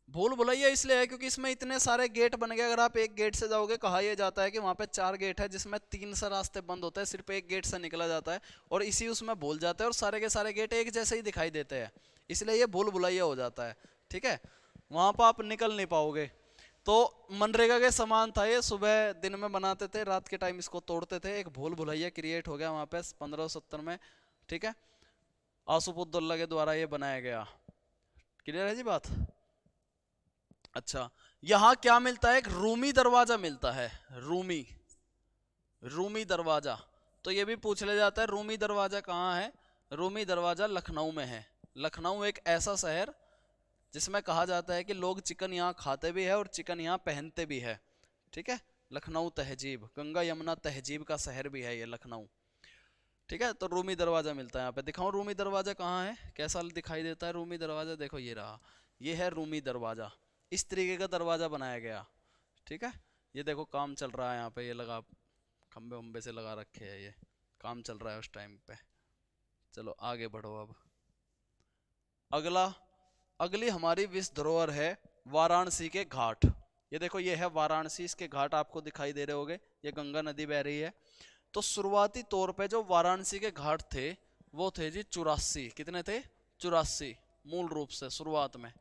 भूल भुलैया इसलिए है क्योंकि इसमें इतने सारे गेट बन गए। अगर आप एक गेट से जाओगे, कहा यह जाता है कि वहां पे 4 गेट है जिसमें 3 से रास्ते बंद होते हैं, सिर्फ एक गेट से निकला जाता है और इसी उसमें भूल जाते हैं और सारे के सारे गेट एक जैसे ही दिखाई देते हैं, इसलिए ये भूल भुलैया हो जाता है। ठीक है, वहां पर आप निकल नहीं पाओगे। तो मनरेगा के समान था ये, सुबह दिन में बनाते थे, रात के टाइम इसको तोड़ते थे। एक भूल भुलैया क्रिएट हो गया वहां पे 1570 में। ठीक है, आसुपुद्दौला के द्वारा ये बनाया गया। क्लियर है जी बात? अच्छा, यहां क्या मिलता है? एक रूमी दरवाजा मिलता है। रूमी, रूमी दरवाजा। तो ये भी पूछ ले जाता है रूमी दरवाजा कहाँ है। रूमी दरवाजा लखनऊ में है। लखनऊ एक ऐसा शहर जिसमें कहा जाता है कि लोग चिकन यहाँ खाते भी है और चिकन यहाँ पहनते भी है। ठीक है, लखनऊ तहजीब, गंगा यमुना तहजीब का शहर भी है ये लखनऊ। ठीक है, तो रूमी दरवाजा मिलता है यहाँ पे। दिखाओ रूमी दरवाजा कहाँ है, कैसा दिखाई देता है रूमी दरवाजा। देखो ये रहा, ये है रूमी दरवाजा। इस तरीके का दरवाजा बनाया गया। ठीक है, ये देखो काम चल रहा है यहाँ पे, ये लगा खंबे वंबे से लगा रखे हैं, ये काम चल रहा है उस टाइम पे। चलो आगे बढ़ो। अब अगला, अगली हमारी विश्व धरोहर है वाराणसी के घाट। ये देखो ये है वाराणसी, इसके घाट आपको दिखाई दे रहे होंगे, ये गंगा नदी बह रही है। तो शुरुआती तौर पे जो वाराणसी के घाट थे वो थे जी 84। कितने थे? 84 मूल रूप से शुरुआत में।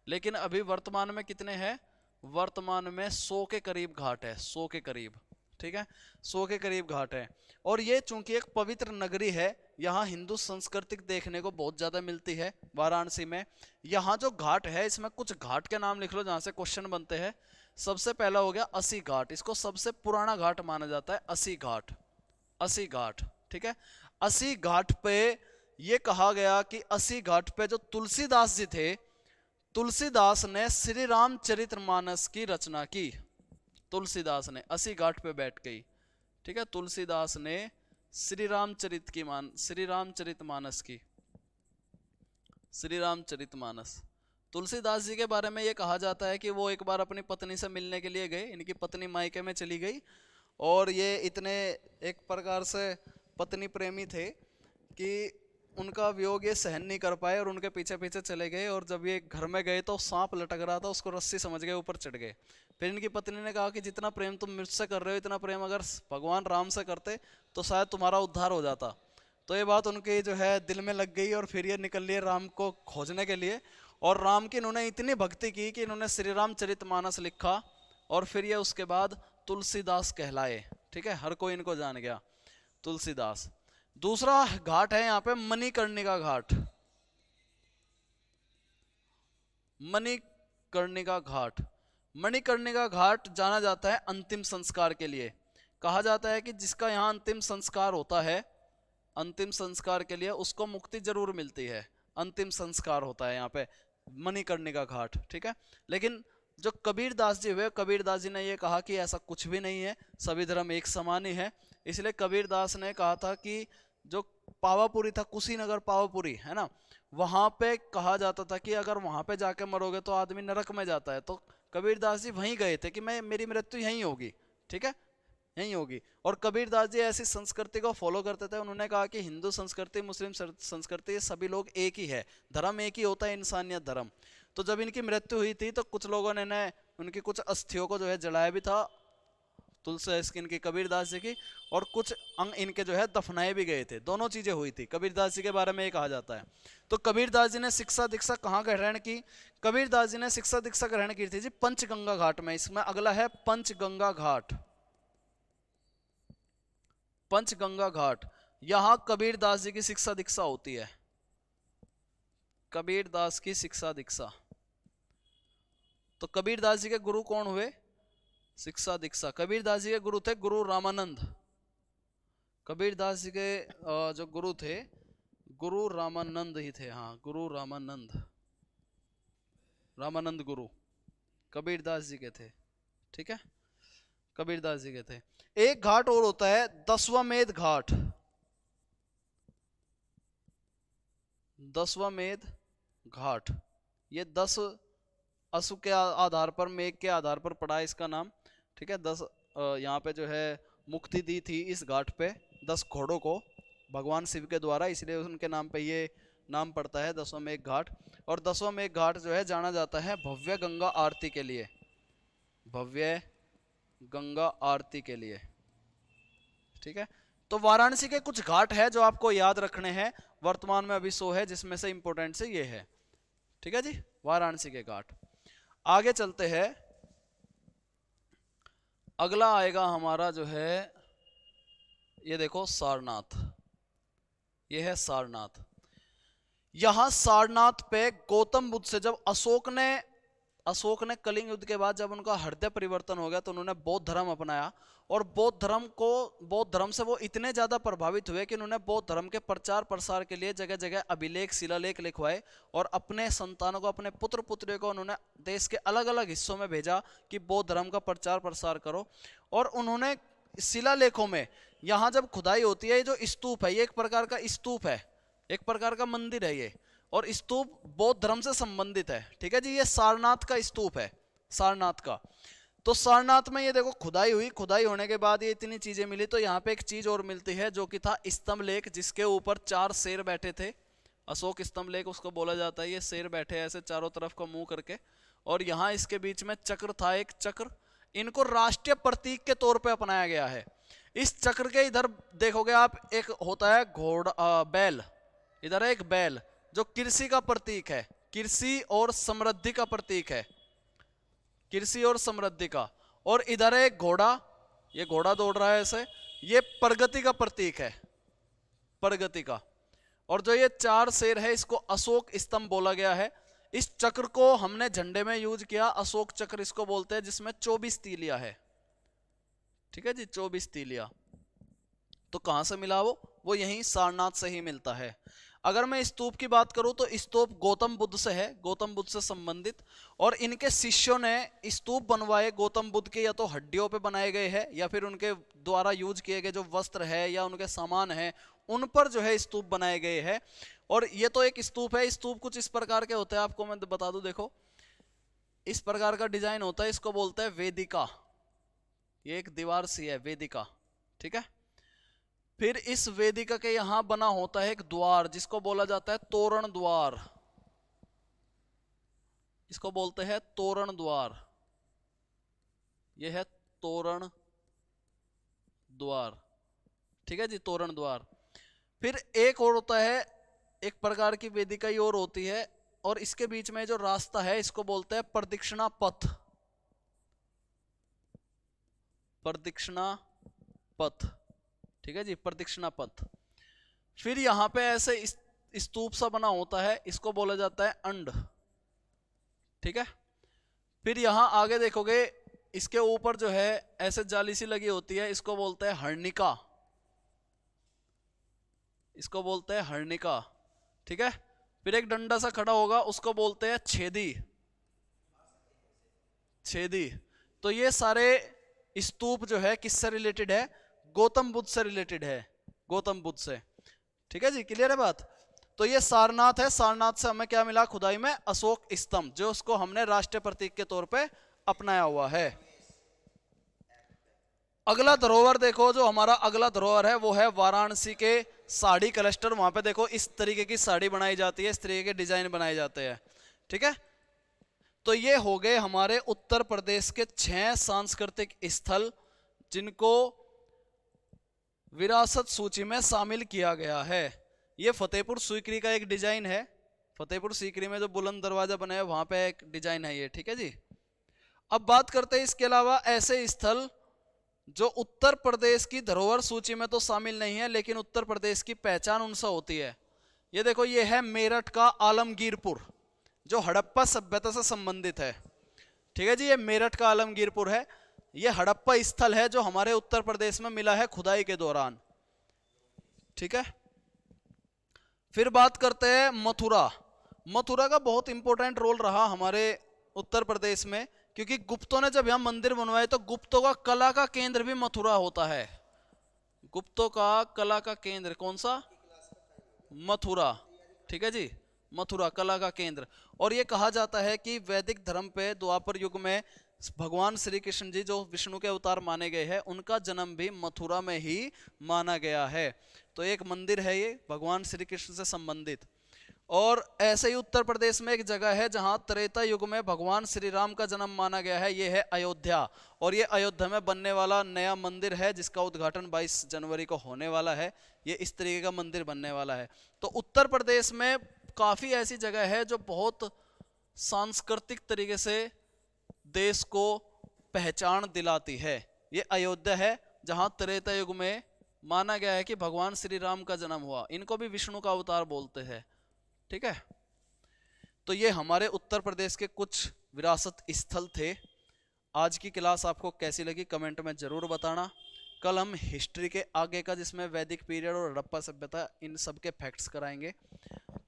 लेकिन अभी वर्तमान में कितने हैं? वर्तमान में 100 के करीब घाट है, 100 के करीब। ठीक है, 100 के करीब घाट है। और ये चूंकि एक पवित्र नगरी है, यहाँ हिंदू संस्कृति देखने को बहुत ज्यादा मिलती है वाराणसी में। यहाँ जो घाट है, इसमें कुछ घाट के नाम लिख लो जहां से क्वेश्चन बनते हैं। सबसे पहला हो गया अस्सी घाट, इसको सबसे पुराना घाट माना जाता है, अस्सी घाट। अस्सी घाट, ठीक है। अस्सी घाट पे ये कहा गया कि अस्सी घाट पे जो तुलसीदास जी थे, तुलसीदास ने श्री रामचरितमानस की रचना की। तुलसीदास ने अस्सी घाट पे बैठ गई। ठीक है, तुलसीदास ने श्री रामचरितमानस की, श्री रामचरितमानस। तुलसीदास जी के बारे में ये कहा जाता है कि वो एक बार अपनी पत्नी से मिलने के लिए गए, इनकी पत्नी मायके में चली गई और ये इतने एक प्रकार से पत्नी प्रेमी थे कि उनका वियोग ये सहन नहीं कर पाए और उनके पीछे पीछे चले गए। और जब ये घर में गए तो सांप लटक रहा था, उसको रस्सी समझ गए, ऊपर चढ़ गए। फिर इनकी पत्नी ने कहा कि जितना प्रेम तुम मुझसे कर रहे हो, इतना प्रेम अगर भगवान राम से करते तो शायद तुम्हारा उद्धार हो जाता। तो ये बात उनके जो है दिल में लग गई और फिर ये निकल लिए राम को खोजने के लिए। और राम की इन्होंने इतनी भक्ति की कि इन्होंने श्री रामचरितमानस लिखा और फिर ये उसके बाद तुलसीदास कहलाए। ठीक है, हर कोई इनको जान गया, तुलसीदास। दूसरा घाट है यहाँ पे मणिकर्णिका घाट। मणिकर्णिका घाट, मणिकर्णिका घाट जाना जाता है अंतिम संस्कार के लिए। कहा जाता है कि जिसका यहाँ अंतिम संस्कार होता है, अंतिम संस्कार के लिए उसको मुक्ति जरूर मिलती है। अंतिम संस्कार होता है यहाँ पे मणिकर्णिका घाट। ठीक है, लेकिन जो कबीरदास जी हुए, कबीरदास जी ने ये कहा कि ऐसा कुछ भी नहीं है, सभी धर्म एक समान ही है। इसलिए कबीरदास ने कहा था कि जो पावापुरी था, कुशीनगर पावापुरी है ना, वहां पे कहा जाता था कि अगर वहां पे जाके मरोगे तो आदमी नरक में जाता है। तो कबीरदास जी वहीं गए थे कि मेरी मृत्यु यहीं होगी। ठीक है, यहीं होगी। और कबीरदास जी ऐसी संस्कृति को फॉलो करते थे। उन्होंने कहा कि हिंदू संस्कृति, मुस्लिम संस्कृति, सभी लोग एक ही है, धर्म एक ही होता है, इंसानियत धर्म। तो जब इनकी मृत्यु हुई थी तो कुछ लोगों ने उनकी कुछ अस्थियों को जो है जलाया भी था, तुलसी इनकी कबीरदास जी की, और कुछ अंग इनके जो है दफनाए भी गए थे। दोनों चीजें हुई थी कबीरदास जी के बारे में ये कहा जाता है। तो कबीरदास जी ने शिक्षा दीक्षा कहाँ ग्रहण की? कबीरदास जी ने शिक्षा दीक्षा ग्रहण की थी जी पंचगंगा घाट में। इसमें अगला है पंचगंगा घाट। पंचगंगा घाट, यहां कबीरदास जी की शिक्षा दीक्षा होती है। कबीरदास की शिक्षा दीक्षा। तो कबीरदास जी के गुरु कौन हुए? शिक्षा दीक्षा कबीरदास जी के गुरु थे गुरु रामानंद। कबीरदास जी के जो गुरु थे, गुरु रामानंद ही थे। हाँ, गुरु रामानंद, रामानंद गुरु कबीरदास जी के थे। ठीक है, कबीरदास जी के थे। एक घाट और होता है दशवमेध घाट। दशवमेध घाट, ये 10 असु के आधार पर, मेघ के आधार पर पड़ा है इसका नाम। ठीक है, 10 यहाँ पे जो है मुक्ति दी थी इस घाट पे 10 घोड़ों को भगवान शिव के द्वारा, इसलिए उनके नाम पे ये नाम पड़ता है दशाश्वमेध घाट। और दशाश्वमेध घाट जो है जाना जाता है भव्य गंगा आरती के लिए, भव्य गंगा आरती के लिए। ठीक है, तो वाराणसी के कुछ घाट है जो आपको याद रखने हैं। वर्तमान में अभी 100 है, जिसमें से इंपॉर्टेंट से ये है। ठीक है जी, वाराणसी के घाट। आगे चलते हैं, अगला आएगा हमारा जो है, ये देखो सारनाथ, ये है सारनाथ। यहां सारनाथ पे गौतम बुद्ध से जब अशोक ने कलिंग युद्ध के बाद जब उनका हृदय परिवर्तन हो गया तो उन्होंने बौद्ध धर्म अपनाया। और बौद्ध धर्म से वो इतने ज्यादा प्रभावित हुए कि उन्होंने बौद्ध धर्म के प्रचार प्रसार के लिए जगह जगह अभिलेख शिलालेख लिखवाए और अपने संतानों को, अपने पुत्र पुत्रियों को उन्होंने देश के अलग अलग हिस्सों में भेजा कि बौद्ध धर्म का प्रचार प्रसार करो। और उन्होंने शिलालेखों में, यहां जब खुदाई होती है, जो स्तूप है ये एक प्रकार का स्तूप है, एक प्रकार का मंदिर है ये, और स्तूप बौद्ध धर्म से संबंधित है। ठीक है जी, ये सारनाथ का स्तूप है, सारनाथ का। तो सारनाथ में ये देखो खुदाई हुई, खुदाई होने के बाद ये इतनी चीजें मिली। तो यहाँ पे एक चीज और मिलती है जो कि था स्तंभ लेख, जिसके ऊपर 4 शेर बैठे थे। अशोक स्तंभ लेख उसको बोला जाता है। ये शेर बैठे ऐसे चारों तरफ का मुंह करके, और यहाँ इसके बीच में चक्र था, एक चक्र। इनको राष्ट्रीय प्रतीक के तौर पे अपनाया गया है। इस चक्र के इधर देखोगे आप, एक होता है घोड़ा, बैल, इधर है एक बैल जो कृषि का प्रतीक है, कृषि और समृद्धि का प्रतीक है, कृषि और समृद्धि का। और इधर है एक घोड़ा, ये घोड़ा दौड़ रहा है ऐसे, ये प्रगति का प्रतीक है, प्रगति का। और जो ये 4 शेर है इसको अशोक स्तंभ बोला गया है। इस चक्र को हमने झंडे में यूज किया, अशोक चक्र इसको बोलते हैं, जिसमें 24 तीलियां है। ठीक है जी, 24 तीलियां। तो कहां से मिला वो यहीं सारनाथ से ही मिलता है। अगर मैं स्तूप की बात करूं तो स्तूप गौतम बुद्ध से है, गौतम बुद्ध से संबंधित। और इनके शिष्यों ने स्तूप बनवाए गौतम बुद्ध के, या तो हड्डियों पे बनाए गए हैं या फिर उनके द्वारा यूज किए गए जो वस्त्र है या उनके सामान है उन पर जो है स्तूप बनाए गए हैं। और ये तो एक स्तूप है। स्तूप कुछ इस प्रकार के होते हैं, आपको मैं बता दूं, देखो इस प्रकार का डिजाइन होता है, इसको बोलते हैं वेदिका। ये एक दीवार सी है, वेदिका। ठीक है, फिर इस वेदिका के यहां बना होता है एक द्वार, जिसको बोला जाता है तोरण द्वार, इसको बोलते हैं तोरण द्वार। यह है तोरण द्वार। ठीक है जी, तोरण द्वार। फिर एक और होता है, एक प्रकार की वेदिका ही और होती है, और इसके बीच में जो रास्ता है इसको बोलते हैं प्रदक्षिणा पथ, प्रदक्षिणा पथ। ठीक है जी, प्रदक्षिणा पथ। फिर यहां पे ऐसे स्तूप सा बना होता है, इसको बोला जाता है अंड। ठीक है, फिर यहां आगे देखोगे इसके ऊपर जो है ऐसे जाली सी लगी होती है, इसको बोलते हैं हर्णिका, इसको बोलते हैं हर्णिका। ठीक है, फिर एक डंडा सा खड़ा होगा, उसको बोलते हैं छेदी, छेदी। तो ये सारे स्तूप जो है किससे रिलेटेड है? गौतम बुद्ध से रिलेटेड है, गौतम बुद्ध से। ठीक है जी, क्लियर है बात। तो ये सारनाथ है, सारनाथ से हमें क्या मिला खुदाई में? अशोक स्तंभ, जो उसको हमने राष्ट्रीय प्रतीक के तौर पे अपनाया हुआ है। अगला धरोहर देखो, जो हमारा अगला धरोहर है वो है वाराणसी के साड़ी क्लस्टर। वहां पे देखो इस तरीके की साड़ी बनाई जाती है, इस तरीके के डिजाइन बनाए जाते हैं। ठीक है, तो ये हो गए हमारे उत्तर प्रदेश के 6 सांस्कृतिक स्थल जिनको विरासत सूची में शामिल किया गया है। ये फतेहपुर सीकरी का एक डिजाइन है, फतेहपुर सीकरी में जो बुलंद दरवाजा बना है वहां पे एक डिजाइन है ये। ठीक है जी, अब बात करते हैं इसके अलावा ऐसे स्थल जो उत्तर प्रदेश की धरोहर सूची में तो शामिल नहीं है लेकिन उत्तर प्रदेश की पहचान उनसे होती है। ये देखो, ये है मेरठ का आलमगीरपुर, जो हड़प्पा सभ्यता से संबंधित है। ठीक है जी, ये मेरठ का आलमगीरपुर है, ये हड़प्पा स्थल है जो हमारे उत्तर प्रदेश में मिला है खुदाई के दौरान। ठीक है, फिर बात करते हैं मथुरा। मथुरा का बहुत इंपॉर्टेंट रोल रहा हमारे उत्तर प्रदेश में, क्योंकि गुप्तों ने जब यहां मंदिर बनवाए तो गुप्तों का कला का केंद्र भी मथुरा होता है। गुप्तों का कला का केंद्र कौन सा? मथुरा। ठीक है जी, मथुरा कला का केंद्र। और ये कहा जाता है कि वैदिक धर्म पे द्वापर युग में भगवान श्री कृष्ण जी जो विष्णु के अवतार माने गए हैं, उनका जन्म भी मथुरा में ही माना गया है। तो एक मंदिर है ये भगवान श्री कृष्ण से संबंधित। और ऐसे ही उत्तर प्रदेश में एक जगह है जहां त्रेता युग में भगवान श्री राम का जन्म माना गया है, ये है अयोध्या। और ये अयोध्या में बनने वाला नया मंदिर है जिसका उद्घाटन 22 जनवरी को होने वाला है। ये इस तरीके का मंदिर बनने वाला है। तो उत्तर प्रदेश में काफी ऐसी जगह है जो बहुत सांस्कृतिक तरीके से देश को पहचान दिलाती है। ये अयोध्या है जहां त्रेता युग में माना गया है कि भगवान श्री राम का जन्म हुआ। इनको भी विष्णु का अवतार बोलते हैं। ठीक है, तो ये हमारे उत्तर प्रदेश के कुछ विरासत स्थल थे। आज की क्लास आपको कैसी लगी कमेंट में जरूर बताना। कल हम हिस्ट्री के आगे का, जिसमें वैदिक पीरियड और हड़प्पा सभ्यता, इन सब के फैक्ट्स कराएंगे।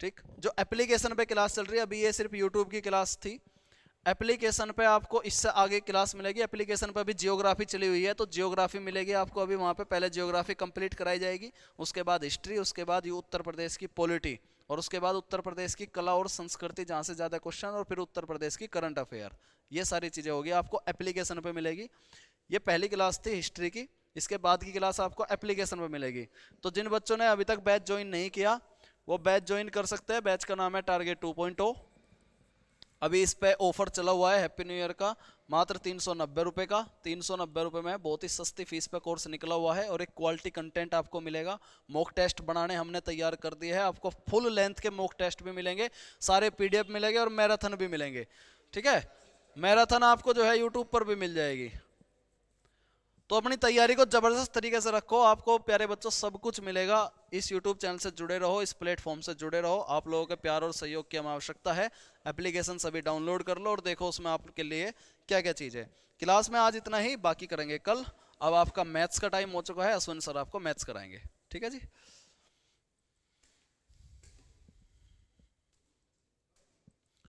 ठीक, जो एप्लीकेशन पे क्लास चल रही है अभी, ये सिर्फ यूट्यूब की क्लास थी। एप्लीकेशन पे आपको इससे आगे क्लास मिलेगी। एप्लीकेशन पे अभी जियोग्राफी चली हुई है, तो जियोग्राफी मिलेगी आपको अभी वहाँ पे। पहले जियोग्राफी कंप्लीट कराई जाएगी, उसके बाद हिस्ट्री, उसके बाद ये उत्तर प्रदेश की पॉलिटी, और उसके बाद उत्तर प्रदेश की कला और संस्कृति जहाँ से ज़्यादा क्वेश्चन, और फिर उत्तर प्रदेश की करंट अफेयर। ये सारी चीज़ें होगी आपको एप्लीकेशन पे मिलेगी। ये पहली क्लास थी हिस्ट्री की, इसके बाद की क्लास आपको एप्लीकेशन पे मिलेगी। तो जिन बच्चों ने अभी तक बैच ज्वाइन नहीं किया वो बैच ज्वाइन कर सकते हैं। बैच का नाम है टारगेट 2.0। अभी इस पे ऑफर चला हुआ है हैप्पी न्यू ईयर का, मात्र 390 रुपये का। 390 रुपये में बहुत ही सस्ती फीस पे कोर्स निकला हुआ है, और एक क्वालिटी कंटेंट आपको मिलेगा। मॉक टेस्ट बनाने हमने तैयार कर दिए हैं, आपको फुल लेंथ के मॉक टेस्ट भी मिलेंगे, सारे पीडीएफ मिलेंगे, और मैराथन भी मिलेंगे। ठीक है, मैराथन आपको जो है यूट्यूब पर भी मिल जाएगी। तो अपनी तैयारी को जबरदस्त तरीके से रखो, आपको प्यारे बच्चों सब कुछ मिलेगा। इस यूट्यूब चैनल से जुड़े रहो, इस प्लेटफॉर्म से जुड़े रहो। आप लोगों के प्यार और सहयोग की हमें आवश्यकता है। एप्लीकेशन सभी डाउनलोड कर लो और देखो उसमें आपके लिए क्या क्या चीज़ है। क्लास में आज इतना ही, बाकी करेंगे कल। अब आपका मैथ्स का टाइम हो चुका है, अश्विन सर आपको मैथ्स कराएंगे। ठीक है जी।